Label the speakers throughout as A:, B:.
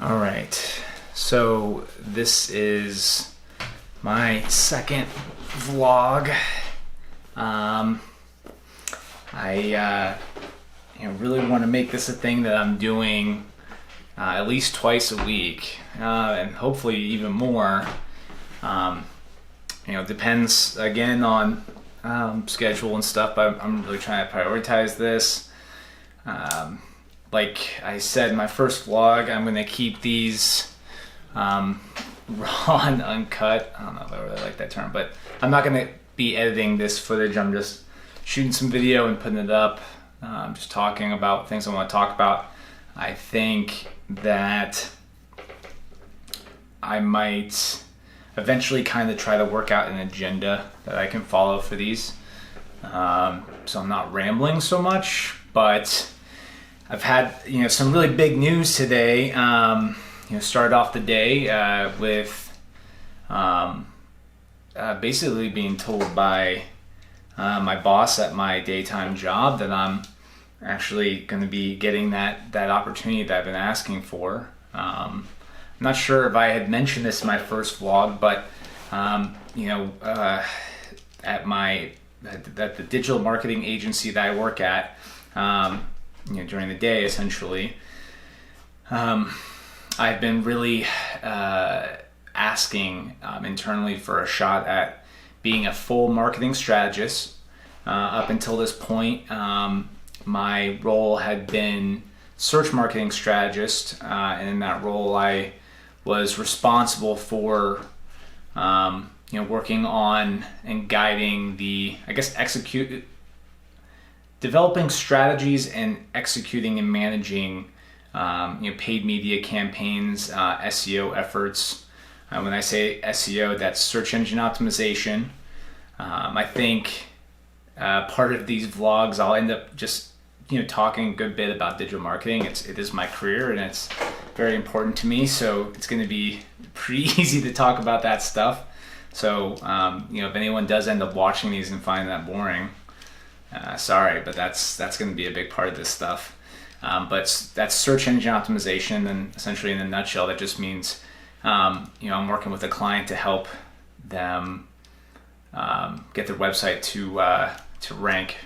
A: All right, so this is my second vlog. I really want to make this a thing that I'm doing at least twice a week, and hopefully even more. Depends again on schedule and stuff, but I'm really trying to prioritize this. Like I said in my first vlog, I'm going to keep these raw and uncut. I don't know if I really like that term, but I'm not going to be editing this footage. I'm just shooting some video and putting it up. Just talking about things I want to talk about. I think that I might eventually kind of try to work out an agenda that I can follow for these. So I'm not rambling so much, but I've had some really big news today. Started off the day with basically being told by my boss at my daytime job that I'm actually going to be getting that opportunity that I've been asking for. I'm not sure if I had mentioned this in my first vlog, but at the digital marketing agency that I work at, during the day, essentially, I've been really asking internally for a shot at being a full marketing strategist. Up until this point, my role had been search marketing strategist, and in that role I was responsible for working on and guiding developing strategies and executing and managing paid media campaigns, SEO efforts. When I say SEO, that's search engine optimization. I think part of these vlogs I'll end up just talking a good bit about digital marketing. It is my career and it's very important to me, so it's going to be pretty easy to talk about that stuff. So if anyone does end up watching these and find that boring, sorry, but that's going to be a big part of this stuff. But that's search engine optimization, and essentially in a nutshell, that just means I'm working with a client to help them get their website to rank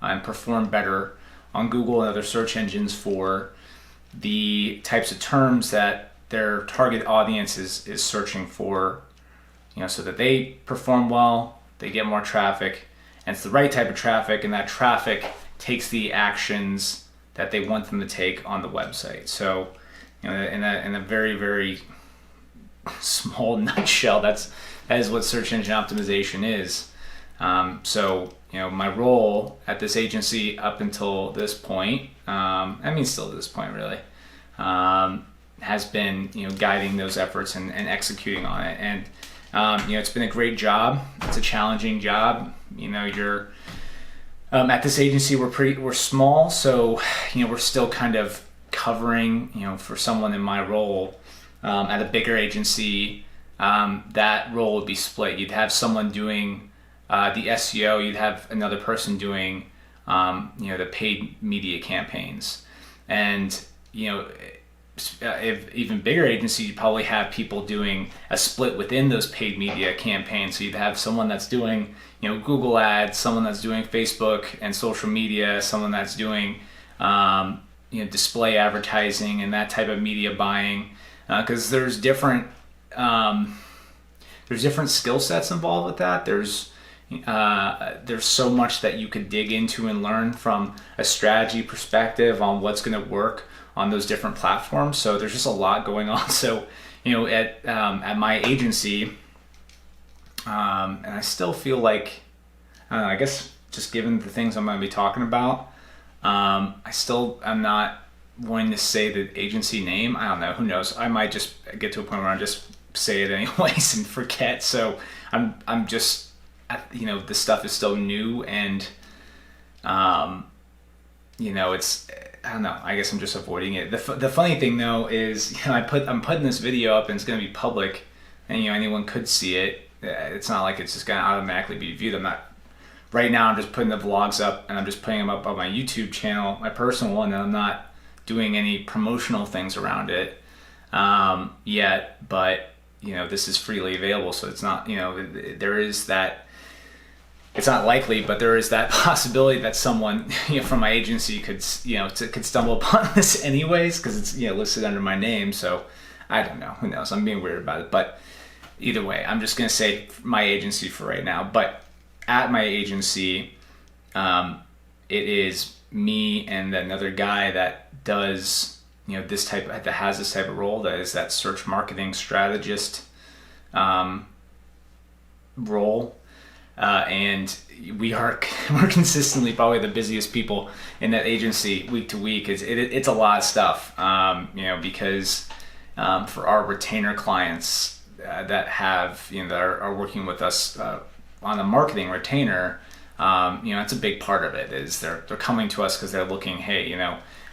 A: and perform better on Google and other search engines for the types of terms that their target audience is searching for, so that they perform well, they get more traffic, and it's the right type of traffic, and that traffic takes the actions that they want them to take on the website. So, in a very, very small nutshell, that is what search engine optimization is. My role at this agency up until this point, still to this point really, has been guiding those efforts and executing on it. And it's been a great job. It's a challenging job. You're at this agency, we're small, so we're still kind of covering, for someone in my role. At a bigger agency, that role would be split. You'd have someone doing the SEO, you'd have another person doing the paid media campaigns. And if even bigger agency, you'd probably have people doing a split within those paid media campaigns. So you'd have someone that's doing Google ads, someone that's doing Facebook and social media, someone that's doing display advertising and that type of media buying, because there's different skill sets involved with that. There's so much that you could dig into and learn from a strategy perspective on what's going to work on those different platforms. So there's just a lot going on. So at my agency, and I still feel like, I guess just given the things I'm going to be talking about, I'm not wanting to say the agency name. I don't know, who knows? I might just get to a point where I just say it anyways and forget. So I'm just, this stuff is still new, and it's, I don't know, I guess I'm just avoiding it. The funny thing though is, I'm putting this video up and it's going to be public, and anyone could see it. It's not like it's just going to automatically be viewed. Right now I'm just putting the vlogs up, and I'm just putting them up on my YouTube channel, my personal one, and I'm not doing any promotional things around it. yet, but this is freely available, so it's not, there is that. It's not likely, but there is that possibility that someone from my agency could stumble upon this anyways, because it's listed under my name. So I don't know. Who knows? I'm being weird about it, but either way, I'm just gonna say my agency for right now. But at my agency, it is me and another guy that does that has this type of role, that is that search marketing strategist role, and we're consistently probably the busiest people in that agency week to week. It's a lot of stuff, because for our retainer clients that have that are working with us on a marketing retainer, it's a big part of it. Is they're coming to us because they're looking, hey,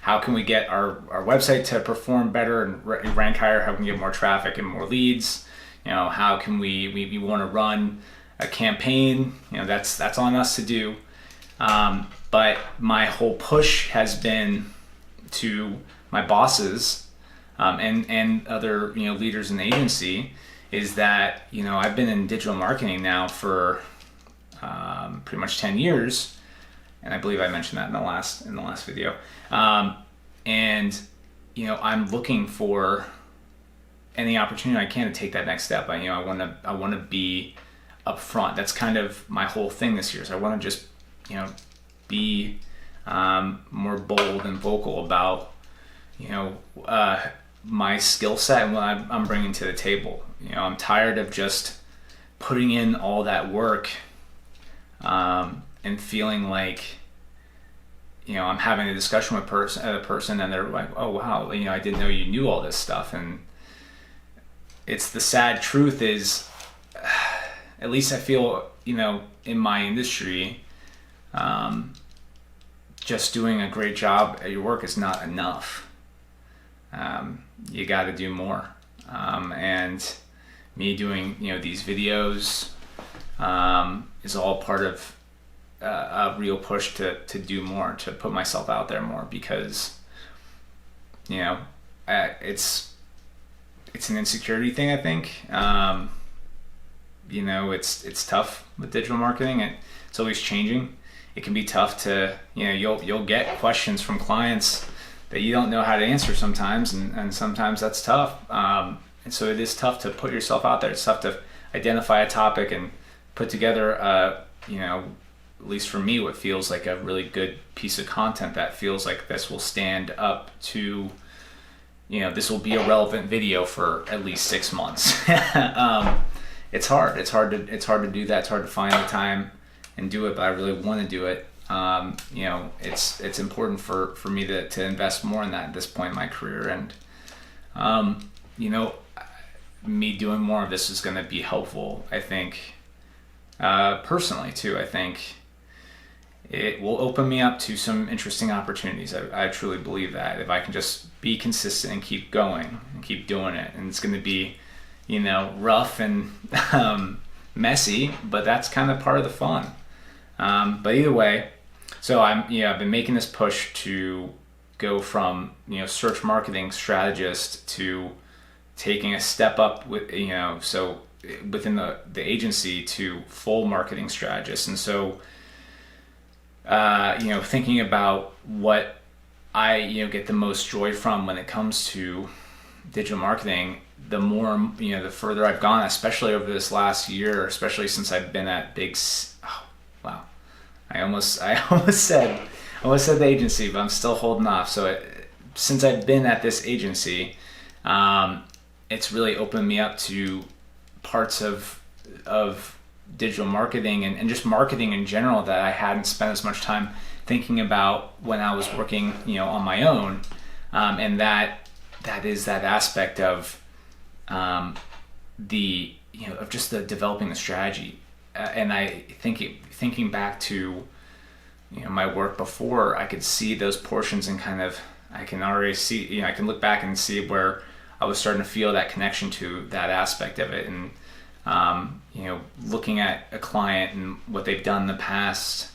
A: how can we get our website to perform better and rank higher? How can we get more traffic and more leads? How can we want to run a campaign? That's on us to do. But my whole push has been to my bosses and other leaders in the agency, is that I've been in digital marketing now for pretty much 10 years, and I believe I mentioned that in the last video. And I'm looking for any opportunity I can to take that next step. I want to be up front. That's kind of my whole thing this year. So I want to just be more bold and vocal about my skill set and what I'm bringing to the table. I'm tired of just putting in all that work and feeling like I'm having a discussion with a person and they're like, oh wow, I didn't know you knew all this stuff. And it's the sad truth is, at least I feel in my industry, just doing a great job at your work is not enough. You got to do more. And me doing these videos is all part of a real push to do more, to put myself out there more, because it's an insecurity thing, I think. It's tough with digital marketing. It's always changing. It can be tough to you'll get questions from clients that you don't know how to answer sometimes, and sometimes that's tough. And so it is tough to put yourself out there. It's tough to identify a topic and put together at least for me, what feels like a really good piece of content that feels like this will stand up to, this will be a relevant video for at least 6 months. It's hard. It's hard to do that. It's hard to find the time and do it, but I really want to do it. It's important for me to invest more in that at this point in my career. And, me doing more of this is going to be helpful, I think, personally too. I think it will open me up to some interesting opportunities. I truly believe that if I can just be consistent and keep going and keep doing it, and it's going to be, rough and messy, but that's kind of part of the fun. But either way, so I've been making this push to go from, search marketing strategist to taking a step up with, so within the agency to full marketing strategist. And so, thinking about what I, get the most joy from when it comes to digital marketing, the more, the further I've gone, especially over this last year, especially since I've been at I almost said the agency, but I'm still holding off. So since I've been at this agency, it's really opened me up to parts of digital marketing and just marketing in general that I hadn't spent as much time thinking about when I was working, on my own. And that is that aspect of of just the developing the strategy. And I thinking back to, my work before, I could see those portions and I can already see, I can look back and see where I was starting to feel that connection to that aspect of it. And, looking at a client and what they've done in the past,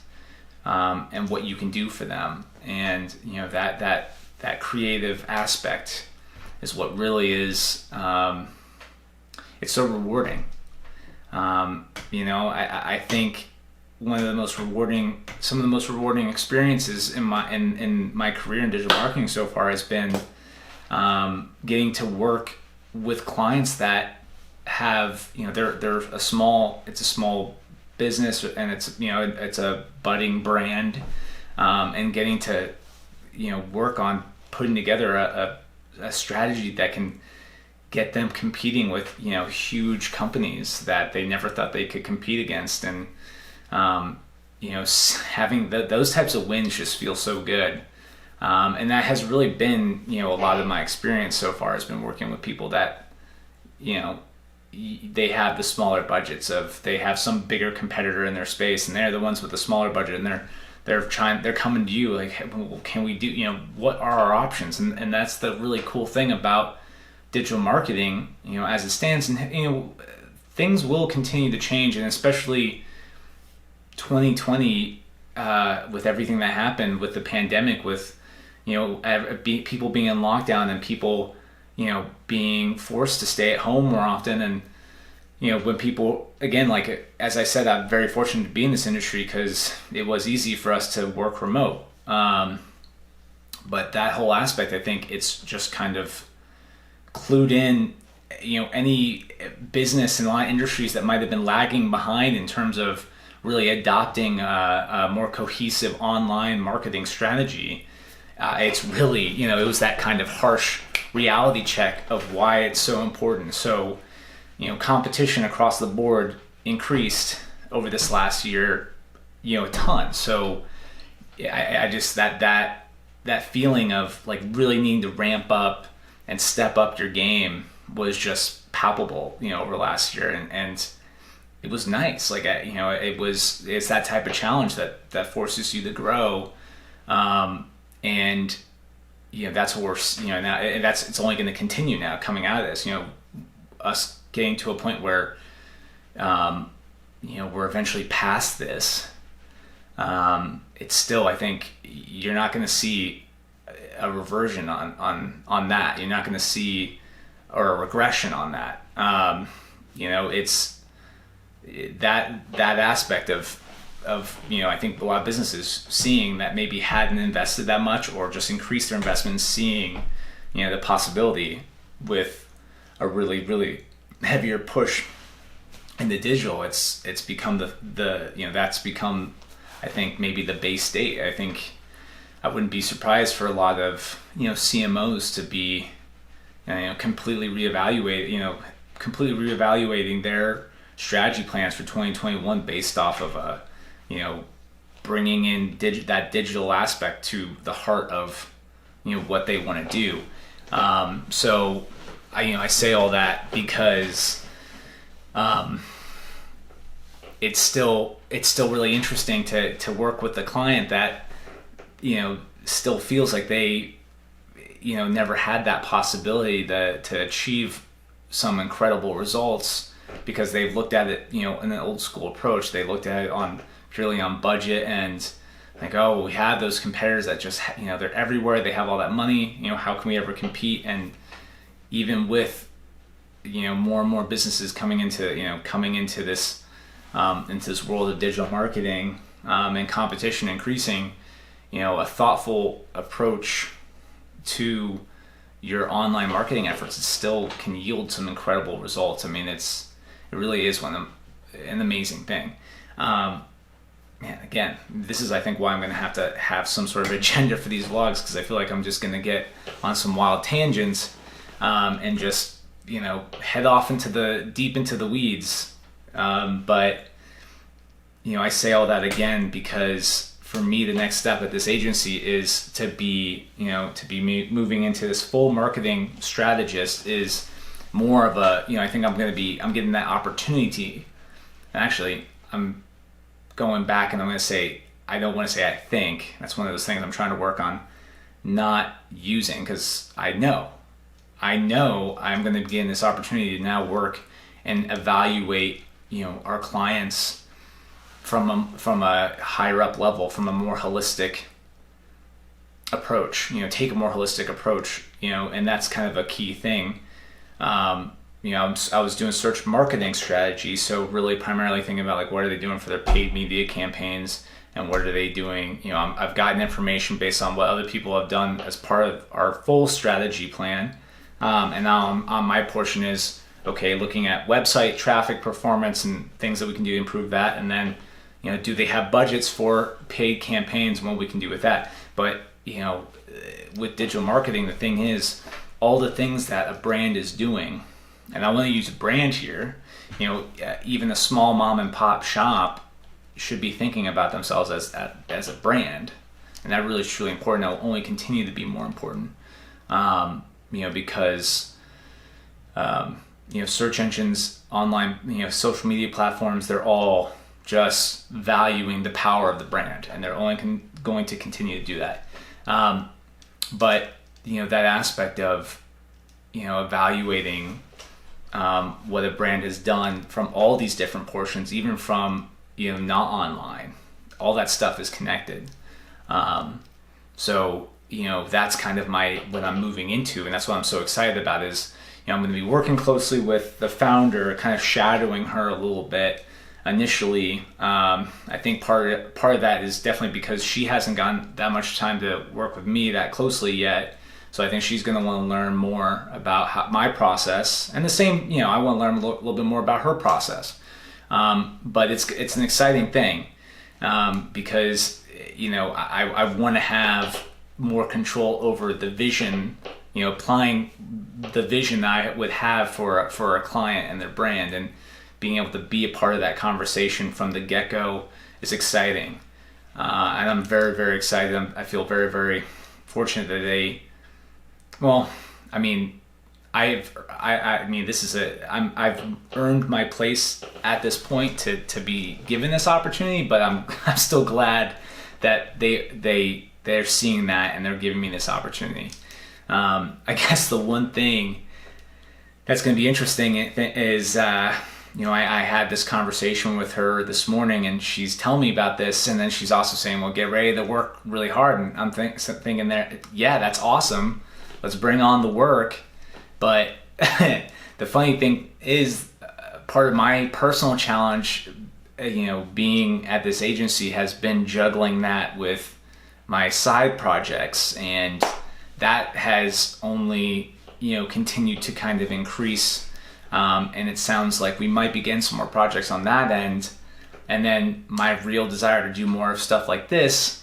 A: and what you can do for them. And, that creative aspect what really is, it's so rewarding. I think some of the most rewarding experiences in my career in digital marketing so far has been getting to work with clients that have, they're it's a small business, and it's a budding brand, and getting to work on putting together a strategy that can get them competing with huge companies that they never thought they could compete against. And having those types of wins just feel so good. And that has really been, a lot of my experience so far has been working with people that, they have the smaller budgets they have some bigger competitor in their space, and they're the ones with the smaller budget, and they're coming to you like, hey, well, can we do, what are our options? And that's the really cool thing about digital marketing, as it stands. And, things will continue to change, and especially 2020, with everything that happened with the pandemic, with people being in lockdown, and people being forced to stay at home more often. And when people, again, like as I said, I'm very fortunate to be in this industry because it was easy for us to work remote, but that whole aspect, I think it's just kind of clued in any business and a lot of industries that might have been lagging behind in terms of really adopting a more cohesive online marketing strategy. It's really, it was that kind of harsh reality check of why it's so important. So, competition across the board increased over this last year, a ton. So I just, that feeling of like really needing to ramp up and step up your game was just palpable, over last year. And it was nice. Like, it's that type of challenge that forces you to grow. And that's what we're, now, and it's only going to continue now coming out of this, us getting to a point where, we're eventually past this. It's still, I think you're not going to see a reversion on that. You're not going to see, or a regression on that. It's that aspect of I think a lot of businesses seeing that maybe hadn't invested that much, or just increased their investment, seeing the possibility with a really, really heavier push in the digital. It's become that's become, I think, maybe the base state. I think I wouldn't be surprised for a lot of CMOs to be completely reevaluating their strategy plans for 2021 based off of bringing in that digital aspect to the heart of what they want to do. So I say all that because it's still really interesting to work with the client that still feels like they never had that possibility to achieve some incredible results, because they've looked at it in an old school approach. They looked at it purely on budget, and like, oh, we have those competitors that just they're everywhere, they have all that money, how can we ever compete? And even with more and more businesses coming into this world of digital marketing, and competition increasing, a thoughtful approach to your online marketing efforts still can yield some incredible results. I mean, it really is an amazing thing. Again, this is, I think, why I'm going to have some sort of agenda for these vlogs, because I feel like I'm just going to get on some wild tangents, and just head off deep into the weeds. But I say all that again because for me, the next step at this agency is to be moving into this full marketing strategist. Is more of a, I think I'm getting that opportunity. And actually, I'm going back and I'm going to say, I don't want to say I think. That's one of those things I'm trying to work on not using, because I know I'm going to be getting this opportunity to now work and evaluate, our clients from a higher up level, from a more holistic approach, take a more holistic approach, and that's kind of a key thing. I was doing search marketing strategy, so really primarily thinking about like what are they doing for their paid media campaigns and what are they doing. I've gotten information based on what other people have done as part of our full strategy plan, and now on my portion is okay, looking at website traffic performance and things that we can do to improve that, and then do they have budgets for paid campaigns and what we can do with that. But with digital marketing, the thing is all the things that a brand is doing, and I want to use a brand here, even a small mom and pop shop should be thinking about themselves as a brand, and that really is truly important. It will only continue to be more important, because search engines, online, social media platforms, they're all just valuing the power of the brand, and they're only going to continue to do that. But that aspect of evaluating what a brand has done from all these different portions, even from not online, all that stuff is connected. So that's kind of what I'm moving into, and that's what I'm so excited about is I'm going to be working closely with the founder, kind of shadowing her a little bit initially. I think part of that is definitely because she hasn't gotten that much time to work with me that closely yet. So I think she's going to want to learn more about my process, and the same, I want to learn a little bit more about her process. But it's an exciting thing, because I want to have more control over the vision, applying the vision that I would have for a client and their brand, and being able to be a part of that conversation from the get-go is exciting. And I'm very, very excited. I feel very, very fortunate that I've earned my place at this point to be given this opportunity, but I'm still glad that they're seeing that and they're giving me this opportunity. I guess the one thing that's going to be interesting is, I had this conversation with her this morning, and she's telling me about this, and then she's also saying, well, get ready to work really hard. And I'm thinking there, yeah, that's awesome. Let's bring on the work. But the funny thing is, part of my personal challenge, being at this agency, has been juggling that with my side projects, and that has only continued to kind of increase, and it sounds like we might be getting some more projects on that end. And then my real desire to do more of stuff like this,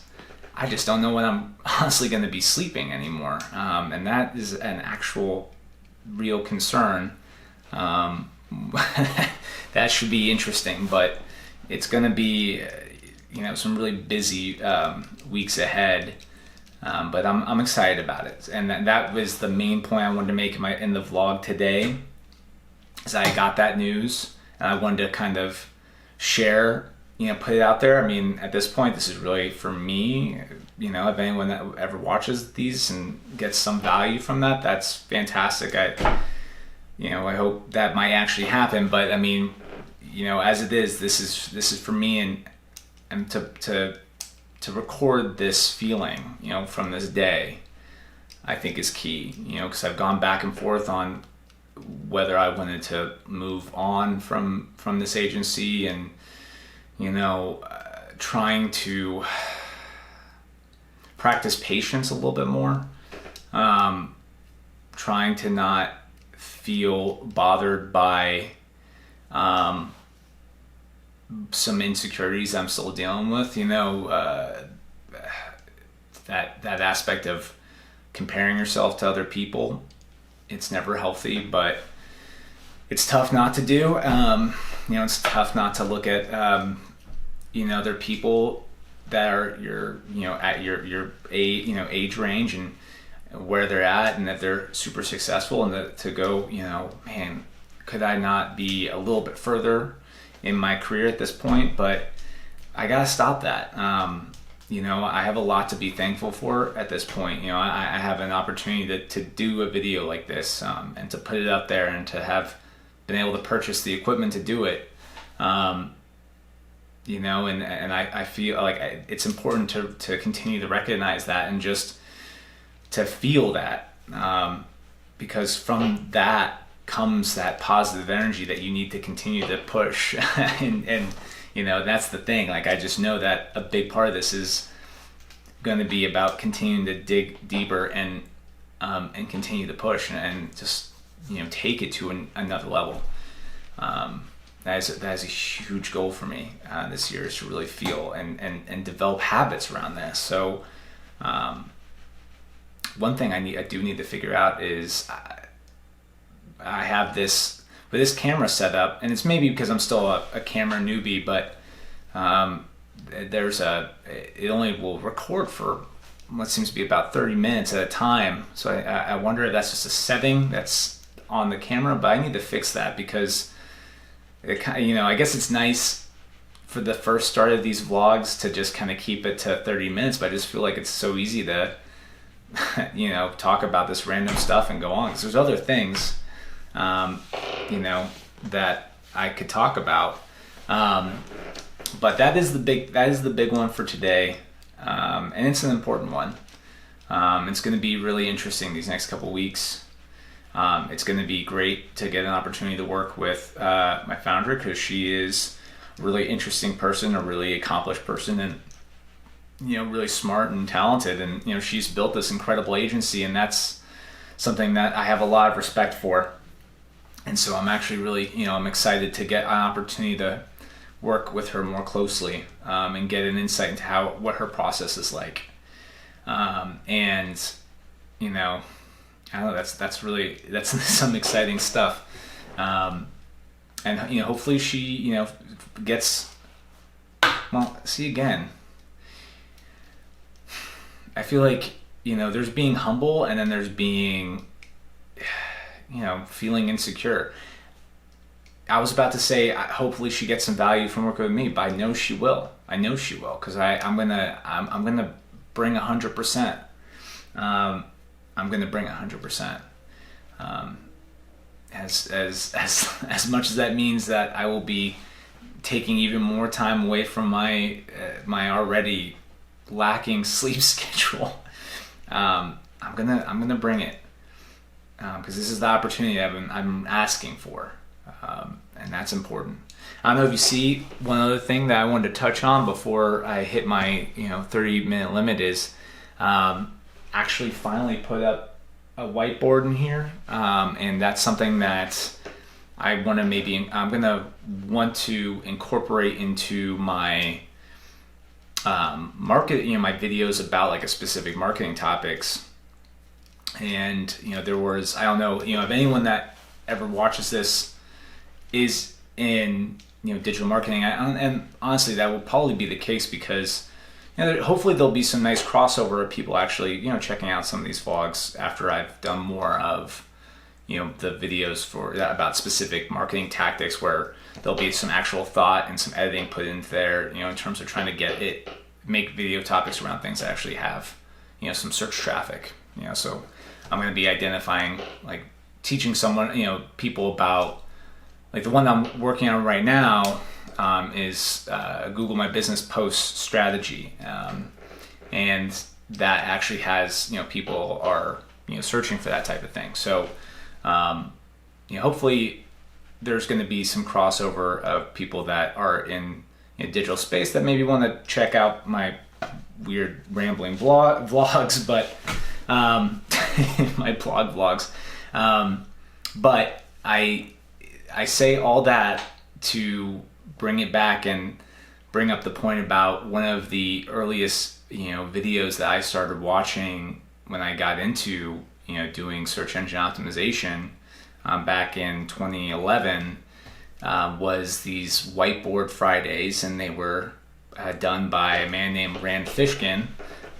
A: I just don't know when I'm honestly going to be sleeping anymore, and that is an actual real concern. That should be interesting, but it's going to be some really busy weeks ahead. But I'm excited about it, and that was the main point I wanted to make in the vlog today. Is I got that news, and I wanted to kind of share, put it out there. I mean, at this point, this is really for me. If anyone that ever watches these and gets some value from that, that's fantastic. I hope that might actually happen. But I mean, as it is, this is for me, and to record this feeling, from this day, I think is key, because I've gone back and forth on whether I wanted to move on from this agency, and, trying to practice patience a little bit more, trying to not feel bothered by, some insecurities I'm still dealing with, that aspect of comparing yourself to other people. It's never healthy, but it's tough not to do. It's tough not to look at, other people that are at your age range and where they're at, and that they're super successful, and to go, man, could I not be a little bit further in my career at this point? But I gotta stop that. I have a lot to be thankful for at this point. I have an opportunity to do a video like this, and to put it up there, and to have been able to purchase the equipment to do it. And I feel like it's important to continue to recognize that, and just to feel that, because from that comes that positive energy that you need to continue to push. and that's the thing. Like, I just know that a big part of this is going to be about continuing to dig deeper and continue to push and just take it to another level. That is a huge goal for me this year, is to really feel and develop habits around this. So one thing I do need to figure out is I have this with this camera set up, and it's maybe because I'm still a camera newbie, but it only will record for what seems to be about 30 minutes at a time. So I wonder if that's just a setting that's on the camera, but I need to fix that, because I guess it's nice for the first start of these vlogs to just kind of keep it to 30 minutes, but I just feel like it's so easy to talk about this random stuff and go on, because there's other things that I could talk about, but that is the big one for today, and it's an important one. It's going to be really interesting these next couple weeks. It's going to be great to get an opportunity to work with my founder, because she is a really interesting person, a really accomplished person, and really smart and talented, and she's built this incredible agency, and that's something that I have a lot of respect for. And so I'm actually really I'm excited to get an opportunity to work with her more closely, and get an insight into what her process is like, and I don't know, that's some exciting stuff, and hopefully she gets, well, see, again, I feel like there's being humble, and then there's being feeling insecure. I was about to say hopefully she gets some value from working with me, but I know she will, because I'm gonna bring 100%. I'm going to bring 100%. As much as that means that I will be taking even more time away from my already lacking sleep schedule, I'm gonna bring it, because this is the opportunity I'm asking for, and that's important. I don't know if you see, one other thing that I wanted to touch on before I hit my 30-minute limit is actually finally put up a whiteboard in here, and that's something that I'm gonna want to incorporate into my market, my videos about like a specific marketing topics. And there was, I don't know, if anyone that ever watches this is in digital marketing, and honestly that will probably be the case, because hopefully there'll be some nice crossover of people actually checking out some of these vlogs after I've done more of the videos about specific marketing tactics, where there'll be some actual thought and some editing put into there, in terms of trying to make video topics around things that actually have some search traffic. So I'm going to be identifying, like, teaching someone, people about, like, the one I'm working on right now is Google My Business post strategy, and that actually has people are searching for that type of thing. So hopefully there's going to be some crossover of people that are in digital space that maybe want to check out my weird rambling vlogs, but my blog vlogs. But I say all that to bring it back and bring up the point about one of the earliest videos that I started watching when I got into doing search engine optimization back in 2011, was these Whiteboard Fridays, and they were done by a man named Rand Fishkin,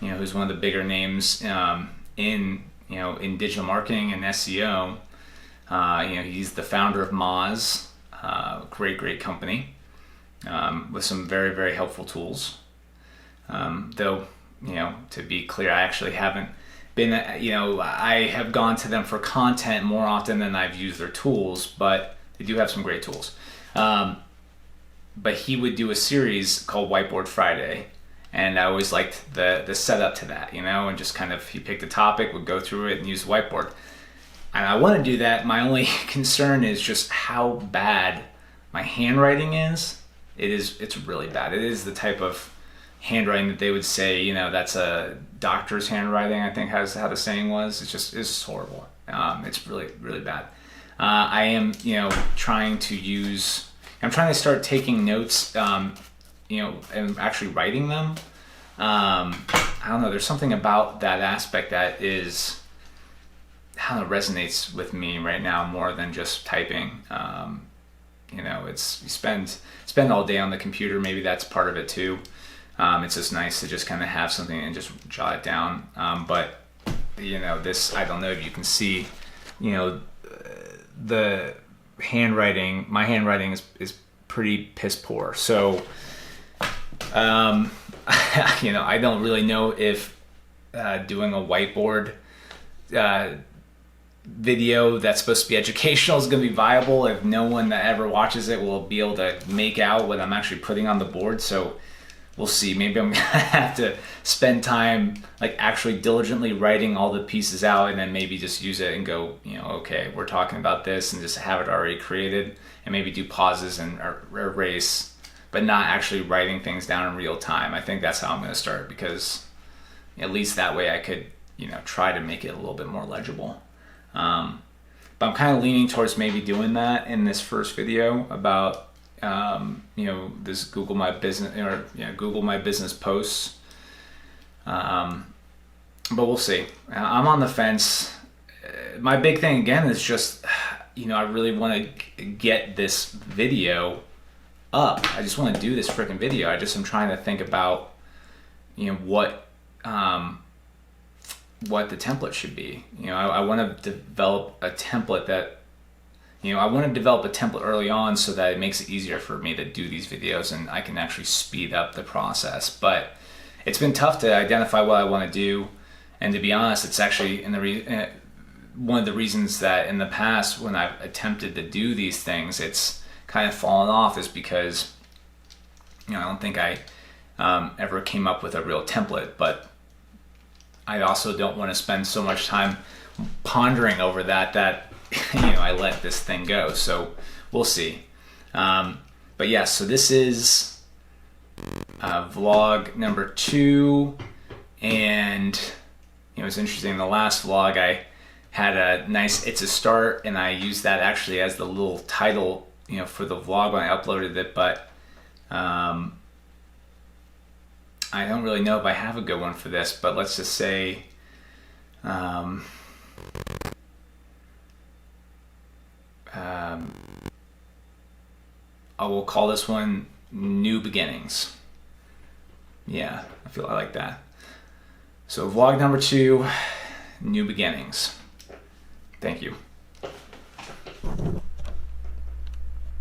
A: who's one of the bigger names in digital marketing and SEO. He's the founder of Moz, great company, with some very, very helpful tools. Though, to be clear, I actually haven't been, I have gone to them for content more often than I've used their tools, but they do have some great tools. But he would do a series called Whiteboard Friday, And I always liked the setup to that, and just kind of, you pick the topic, would go through it and use the whiteboard. And I want to do that. My only concern is just how bad my handwriting is. It's really bad. It is the type of handwriting that they would say, that's a doctor's handwriting, I think has how the saying was. It's horrible. It's really, really bad. I am, trying to start taking notes, and actually writing them. I don't know, there's something about that aspect that resonates with me right now more than just typing. It's, you spend all day on the computer. Maybe that's part of it too. It's just nice to just kind of have something and just jot it down. But this, I don't know if you can see, the handwriting, my handwriting is pretty piss poor. So, I don't really know if doing a whiteboard video that's supposed to be educational is going to be viable, if no one that ever watches it will be able to make out what I'm actually putting on the board. So we'll see. Maybe I'm gonna have to spend time like actually diligently writing all the pieces out, and then maybe just use it and go, okay, we're talking about this, and just have it already created, and maybe do pauses and erase, but not actually writing things down in real time. I think that's how I'm going to start, because at least that way I could, try to make it a little bit more legible. But I'm kind of leaning towards maybe doing that in this first video about, this Google My Business, or Google My Business posts. But we'll see. I'm on the fence. My big thing again is just, I really want to get this video up. I just want to do this freaking video. I'm trying to think about, what the template should be. I want to develop a template that, I want to develop a template early on so that it makes it easier for me to do these videos and I can actually speed up the process. But it's been tough to identify what I want to do. And to be honest, it's actually one of the reasons that in the past when I've attempted to do these things, it's kind of fallen off, is because, I don't think I ever came up with a real template. But I also don't want to spend so much time pondering over that I let this thing go. So we'll see. But yeah, so this is vlog number 2. And it's interesting, the last vlog I had a nice "It's a Start," and I used that actually as the little title, for the vlog when I uploaded it. But I don't really know if I have a good one for this, but let's just say, I will call this one New Beginnings. Yeah, I like that. So vlog number 2, New Beginnings. Thank you.